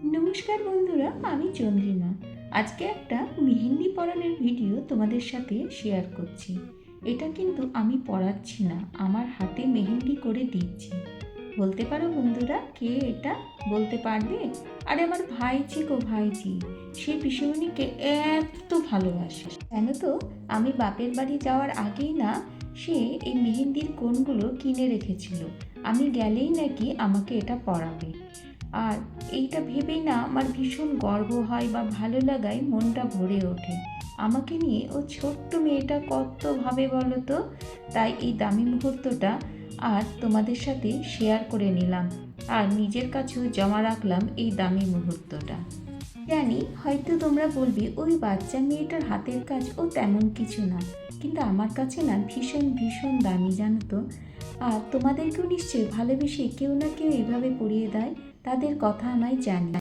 নমস্কার বন্ধুরা, আমি চন্দ্রিমা। আজকে একটা মেহেন্দি পরানোর ভিডিও তোমাদের সাথে শেয়ার করছি। এটা কিন্তু আমি পরাচ্ছি না, আমার হাতে মেহেন্দি করে দিচ্ছি। বলতে পারো বন্ধুরা, কে এটা? বলতে পারবে? আরে আমার ভাইজি গো ভাইজি, সে পিসিমণিকে এত ভালোবাসে জানো তো। আমি বাপের বাড়ি যাওয়ার আগেই না, সে এই মেহেন্দির কোণগুলো কিনে রেখেছিল। আমি গেলেই নাকি আমাকে এটা পরাবে। আর এইটা ভেবেই না আমার ভীষণ গর্ব হয় বা ভালো লাগায় মনটা ভরে ওঠে। আমাকে নিয়ে ও ছোট্ট মেয়েটা কত ভাবে বলো তো। তাই এই দামি মুহূর্তটা আর তোমাদের সাথে শেয়ার করে নিলাম, আর নিজের কাছেও জমা রাখলাম এই দামি মুহূর্তটা। জানি হয়তো তোমরা বলবে ওই বাচ্চা মেয়েটার হাতের কাজ ও তেমন কিছু না, কিন্তু আমার কাছে না ভীষণ ভীষণ দামি জানো তো। আর তোমাদেরকেও নিশ্চয়ই ভালোবেসে কেউ না কেউ এইভাবে পড়িয়ে দেয়, তাদের কথা আমায় জানি।